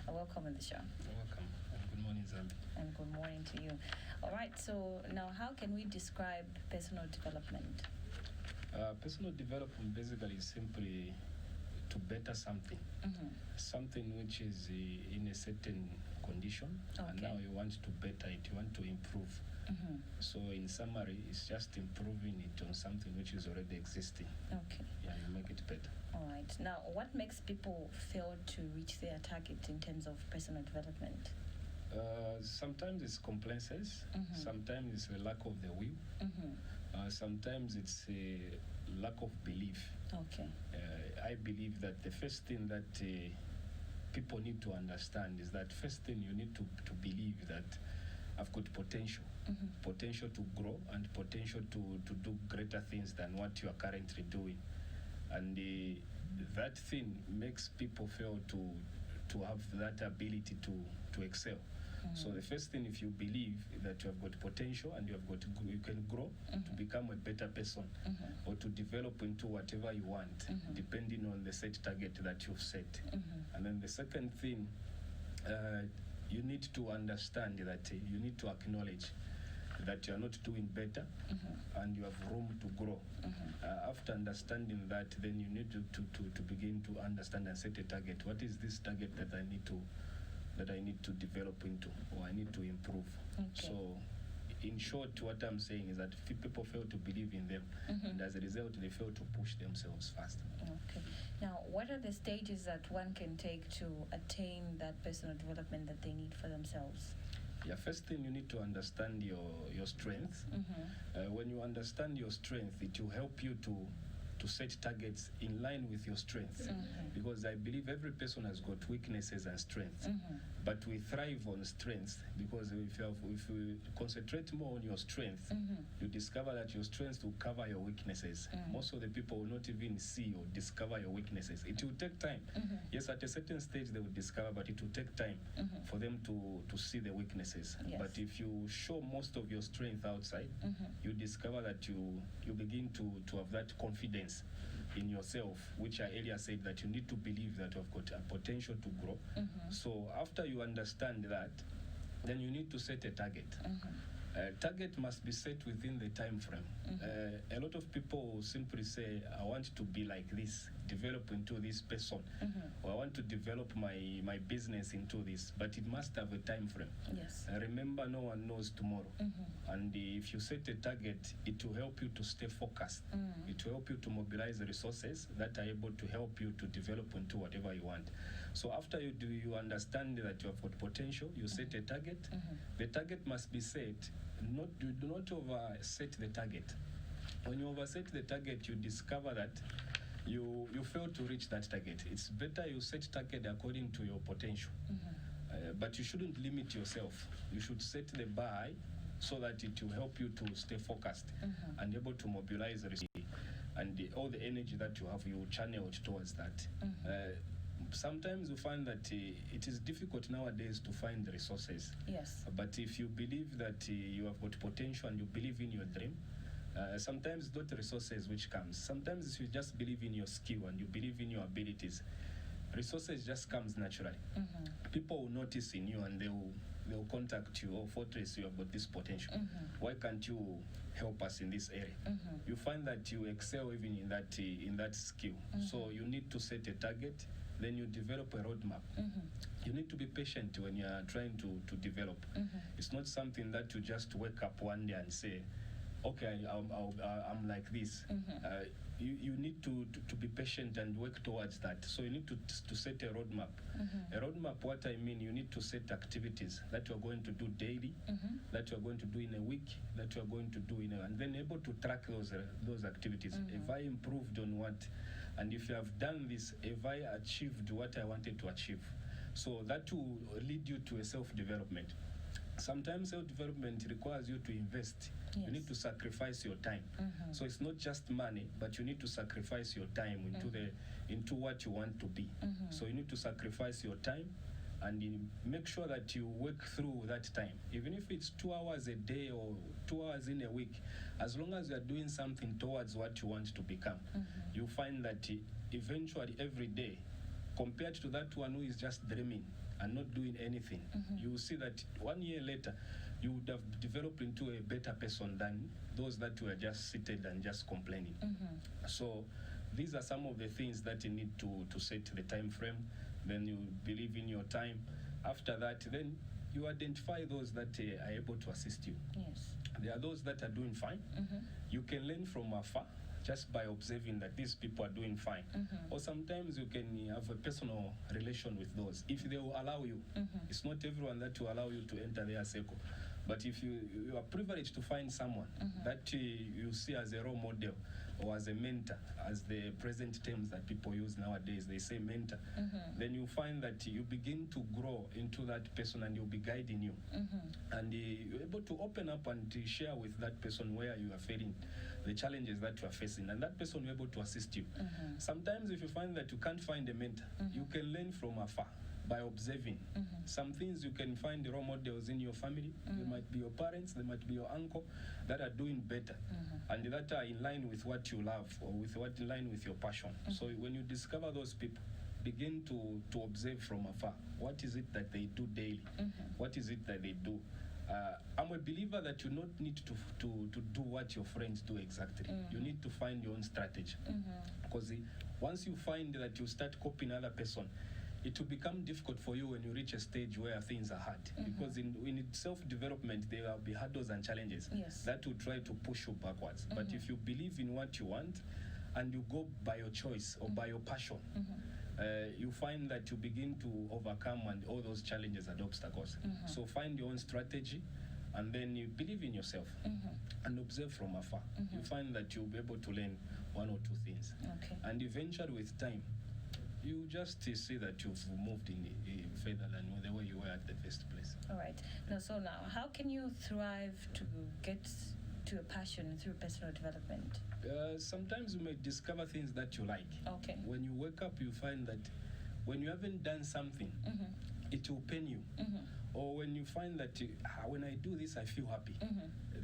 Welcome on the show. Welcome. And good morning, Zambi. And good morning to you. All right, so now how can we describe personal development? Personal development basically is simply to better something, something which is in a certain condition, and now you want to better it, you want to improve. So in summary, it's just improving it on something which is already existing. Okay. Yeah, you make it better. All right. Now, what makes people fail to reach their target in terms of personal development? Sometimes it's complacency, sometimes it's a lack of the will, sometimes it's a lack of belief. Okay. I believe that the first thing that people need to understand is that first thing you need to believe that I've got potential, potential to grow and potential to do greater things than what you are currently doing. And that thing makes people fail to have that ability to excel. So the first thing, if you believe that you have got potential and you can grow to become a better person or to develop into whatever you want, depending on the set target that you've set. And then the second thing, you need to understand that you need to acknowledge that you are not doing better and you have room to grow. After understanding that, then you need to begin to understand and set a target. What is this target that I need to develop into, or I need to improve? Okay. So in short, what I'm saying is that people fail to believe in them, and as a result, they fail to push themselves faster. Okay. Now, what are the stages that one can take to attain that personal development that they need for themselves? Yeah, first thing, you need to understand your strength. When you understand your strength, it will help you to set targets in line with your strengths, because I believe every person has got weaknesses and strengths, but we thrive on strengths, because if you concentrate more on your strength, you discover that your strengths will cover your weaknesses. Most of the people will not even see or discover your weaknesses. It will take time. Yes, at a certain stage they will discover, but it will take time for them to see the weaknesses. Yes. But if you show most of your strength outside, you discover that you begin to have that confidence in yourself, which I earlier said that you need to believe that you've got a potential to grow. So after you understand that, then you need to set a target. Target must be set within the time frame. A lot of people simply say, I want to be like this, develop into this person, or I want to develop my business into this, but it must have a time frame. Yes. Remember, no one knows tomorrow. And if you set a target, it will help you to stay focused. It will help you to mobilize the resources that are able to help you to develop into whatever you want. So after you understand that you have got potential, you set a target. The target must be set. Do not overset the target. When you overset the target, you discover that you fail to reach that target. It's better you set target according to your potential. But you shouldn't limit yourself. You should set the bar high so that it will help you to stay focused and able to mobilize the resources, and all the energy that you have, you channel it towards that. Sometimes you find that it is difficult nowadays to find the resources. Yes. But if you believe that you have got potential and you believe in your dream, sometimes not resources which comes. Sometimes if you just believe in your skill and you believe in your abilities, resources just comes naturally. People will notice in you and they'll contact you, or Fortress, you have got this potential. Why can't you help us in this area? You find that you excel even in that skill. So you need to set a target, then you develop a roadmap. You need to be patient when you are trying to develop. It's not something that you just wake up one day and say, okay, I'm like this. You need to be patient and work towards that. So you need to set a roadmap. A roadmap, what I mean, you need to set activities that you are going to do daily, that you are going to do in a week, that you are going to do and then able to track those activities. Have I improved on what? And if you have done this, have I achieved what I wanted to achieve? So that will lead you to a self-development. Sometimes self-development requires you to invest. Yes. You need to sacrifice your time. So it's not just money, but you need to sacrifice your time into what you want to be. So you need to sacrifice your time and make sure that you work through that time. Even if it's 2 hours a day or 2 hours in a week, as long as you are doing something towards what you want to become, you find that eventually every day compared to that one who is just dreaming and not doing anything. You will see that 1 year later, you would have developed into a better person than those that were just seated and just complaining. So these are some of the things that you need to set the time frame. Then you believe in your time. After that, then you identify those that are able to assist you. Yes. There are those that are doing fine. You can learn from afar just by observing that these people are doing fine. Or sometimes you can have a personal relation with those, if they will allow you. It's not everyone that will allow you to enter their circle. But if you are privileged to find someone that you see as a role model or as a mentor, as the present terms that people use nowadays, they say mentor, then you find that you begin to grow into that person and you'll be guiding you. And you're able to open up and to share with that person where you are failing, the challenges that you are facing, and that person will be able to assist you. Sometimes if you find that you can't find a mentor, you can learn from afar by observing. Some things you can find the role models in your family. They might be your parents, they might be your uncle that are doing better and that are in line with what you love or with what in line with your passion. So when you discover those people, begin to observe from afar. What is it that they do daily? What is it that they do? I'm a believer that you not need to do what your friends do exactly. You need to find your own strategy. Because once you find that you start copying another person, it will become difficult for you when you reach a stage where things are hard. Because in self-development, there will be hurdles and challenges that will try to push you backwards. But if you believe in what you want and you go by your choice or by your passion, you find that you begin to overcome and all those challenges and obstacles. So find your own strategy and then you believe in yourself and observe from afar. You find that you'll be able to learn one or two things. And eventually with time, you just see that you've moved in further than the way you were at the first place. All right. Now, how can you thrive to get to a passion through personal development? Sometimes you may discover things that you like. When you wake up, you find that when you haven't done something, it will pain you. Or when you find that when I do this, I feel happy.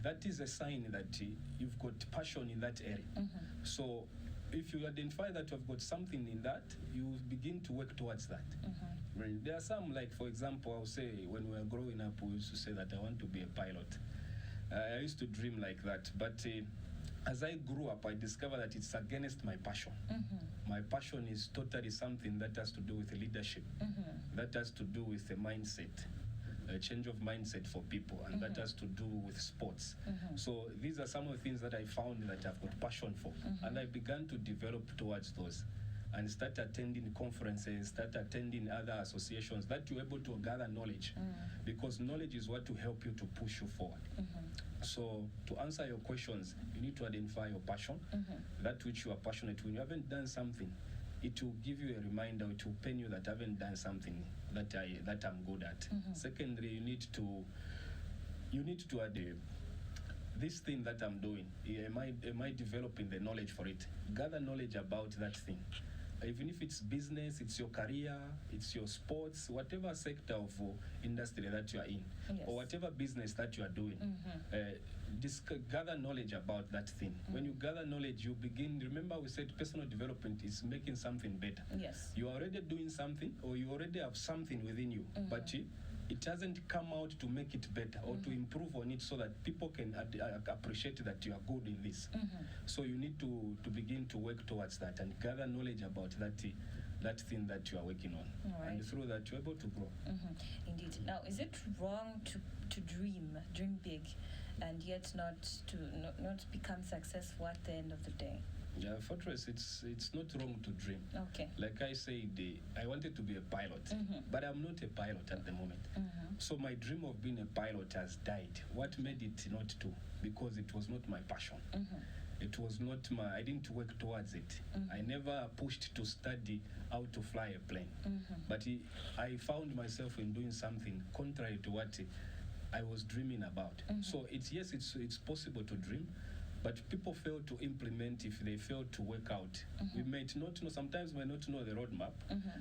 That is a sign that you've got passion in that area. So if you identify that you've got something in that, you begin to work towards that. There are some, like for example, I'll say when we were growing up, we used to say that I want to be a pilot. I used to dream like that, but as I grew up, I discovered that it's against my passion. My passion is totally something that has to do with leadership, that has to do with a mindset, a change of mindset for people, and that has to do with sports. So these are some of the things that I found that I've got passion for, and I began to develop towards those and start attending conferences, start attending other associations that you're able to gather knowledge, because knowledge is what will help you to push you forward. So to answer your questions, you need to identify your passion, that which you are passionate. When you haven't done something, it will give you a reminder, it will pain you that I haven't done something that I'm good at. Secondly, you need to add this thing that I'm doing. Am I developing the knowledge for it? Gather knowledge about that thing. Even if it's business, it's your career, it's your sports, whatever sector of industry that you are in, or whatever business that you are doing, gather knowledge about that thing. When you gather knowledge, you begin, remember we said personal development is making something better. You are already doing something, or you already have something within you, but it hasn't come out to make it better or to improve on it so that people can appreciate that you are good in this. So you need to begin to work towards that and gather knowledge about that thing that you are working on. And through that, you're able to grow. Indeed. Now, is it wrong to dream big, and yet not become successful at the end of the day? Yeah, Fortress, it's not wrong to dream. Like I said, I wanted to be a pilot, but I'm not a pilot at the moment. So my dream of being a pilot has died. What made it not to? Because it was not my passion. It was not I didn't work towards it. I never pushed to study how to fly a plane. But I found myself in doing something contrary to what I was dreaming about. So it's possible to dream, but people fail to implement if they fail to work out. We might not know, sometimes we might not know the roadmap.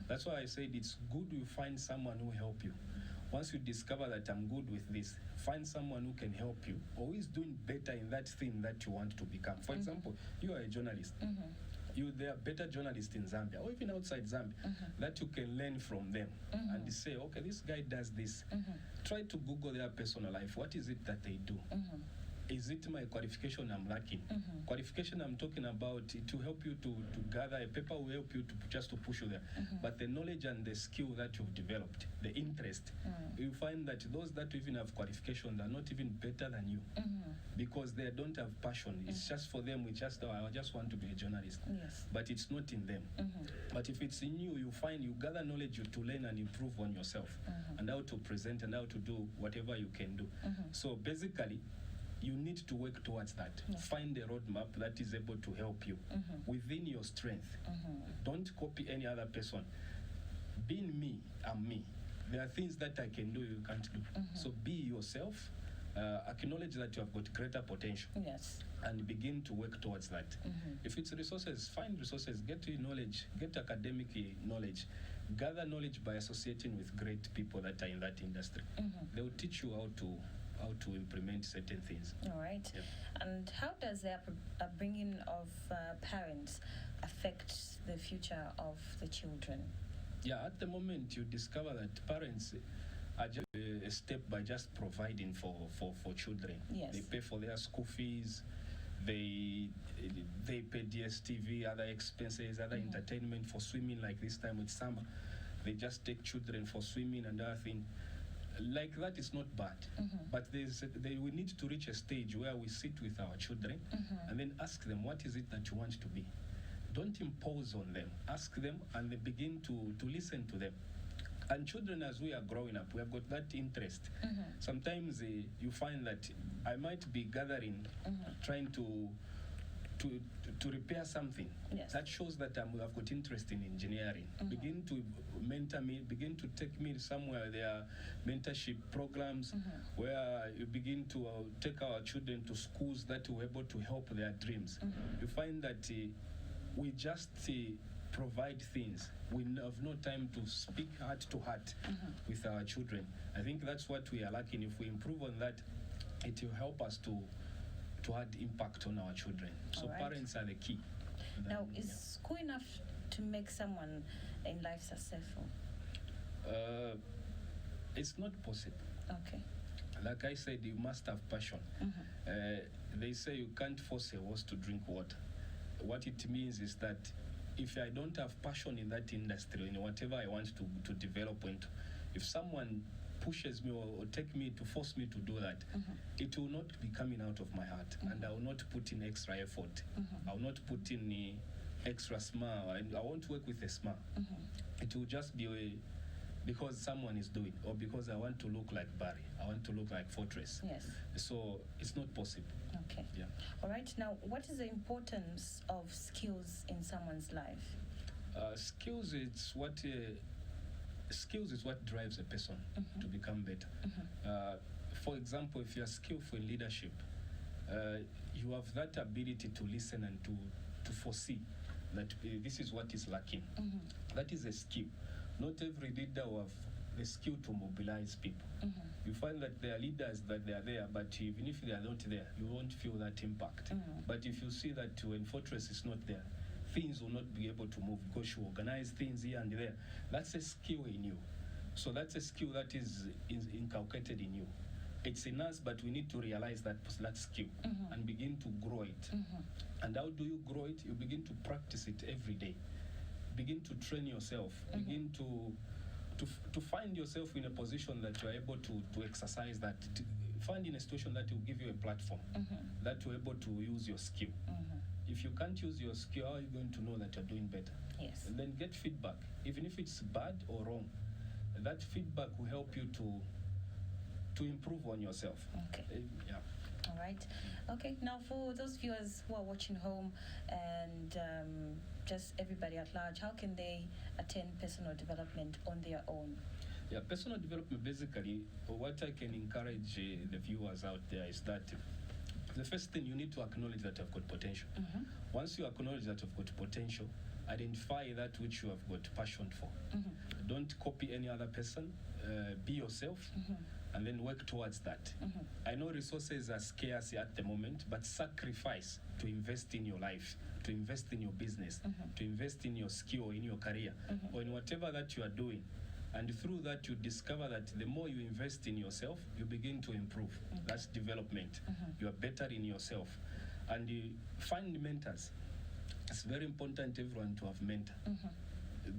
That's why I said it's good you find someone who will help you. Once you discover that I'm good with this, find someone who can help you or who is doing better in that thing that you want to become. For example, you are a journalist. there are better journalists in Zambia or even outside Zambia that you can learn from them and say, okay, this guy does this. Try to Google their personal life. What is it that they do? Is it my qualification I'm lacking? Qualification I'm talking about, to help you to gather a paper will help you to just to push you there. But the knowledge and the skill that you've developed, the interest, you find that those that even have qualifications are not even better than you because they don't have passion. It's just for them, I just want to be a journalist. Yes. But it's not in them. But if it's in you, you find you gather knowledge to learn and improve on yourself and how to present and how to do whatever you can do. So basically, you need to work towards that. Find a roadmap that is able to help you within your strength. Don't copy any other person. Being me, I'm me. There are things that I can do you can't do. So be yourself. Acknowledge that you have got greater potential. Yes. And begin to work towards that. If it's resources, find resources, get knowledge, get academic knowledge. Gather knowledge by associating with great people that are in that industry. They will teach you how to implement certain things. All right. Yep. And how does the upbringing of parents affect the future of the children? Yeah, at the moment you discover that parents are just a step by just providing for children. Yes. They pay for their school fees, they pay DSTV, other expenses, other entertainment for swimming, like this time with summer. They just take children for swimming and other things. Like that is not bad, but we need to reach a stage where we sit with our children and then ask them, what is it that you want to be? Don't impose on them. Ask them and they begin to listen to them. And children, as we are growing up, we have got that interest. Sometimes you find that I might be gathering, trying to repair something. Yes. That shows that I've got interest in engineering. Begin to mentor me, begin to take me somewhere. There are mentorship programs where you begin to take our children to schools that will be able to help their dreams. You find that we just provide things. We have no time to speak heart to heart with our children. I think that's what we are lacking. If we improve on that, it will help us to add impact on our children. So right. Parents are the key. Now, is school enough to make someone in life successful? It's not possible. Okay. Like I said, you must have passion. They say you can't force a horse to drink water. What it means is that if I don't have passion in that industry, in whatever I want to develop into, if someone pushes me or take me to force me to do that, it will not be coming out of my heart, and I will not put in extra effort. I will not put in the extra smile. I won't work with a smile. It will just be because someone is doing, or because I want to look like Barry, I want to look like Fortress. Yes. So it's not possible. Okay. Yeah. All right. Now, what is the importance of skills in someone's life? Skills is what drives a person to become better. For example, if you are skillful in leadership, you have that ability to listen and to foresee that this is what is lacking. That is a skill. Not every leader will have the skill to mobilize people. You find that there are leaders that they are there, but even if they are not there, you won't feel that impact. But if you see that when Fortress is not there, things will not be able to move because you organize things here and there. That's a skill in you. So that's a skill that is inculcated in you. It's in us, but we need to realize that skill and begin to grow it. And how do you grow it? You begin to practice it every day. Begin to train yourself. Begin to find yourself in a position that you're able to exercise that. Find in a situation that will give you a platform, that you're able to use your skill. If you can't use your skill, how are you going to know that you're doing better? Yes. And then get feedback, even if it's bad or wrong. That feedback will help you to improve on yourself. Okay. Yeah. All right. Okay. Now, for those viewers who are watching home and just everybody at large, how can they attain personal development on their own? Yeah, personal development, basically, what I can encourage the viewers out there is that the first thing, you need to acknowledge that you've got potential. Once you acknowledge that you've got potential identify that which you have got passion for. Don't copy any other person. Be yourself, and then work towards that. I know resources are scarce at the moment, but sacrifice to invest in your life, to invest in your business, to invest in your skill, in your career, or in whatever that you are doing. And through that, you discover that the more you invest in yourself, you begin to improve. That's development. You are better in yourself. And you find mentors. It's very important, everyone, to have mentor.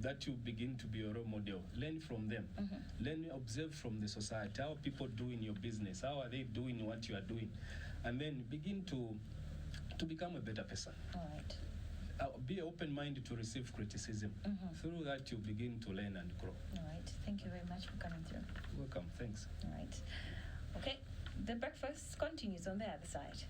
That you begin to be a role model. Learn from them. Learn, observe from the society. How are people doing your business? How are they doing what you are doing? And then begin to become a better person. All right. Be open-minded to receive criticism. Through that, you begin to learn and grow. All right. Thank you very much for coming through. Welcome. Thanks. All right. Okay. The breakfast continues on the other side.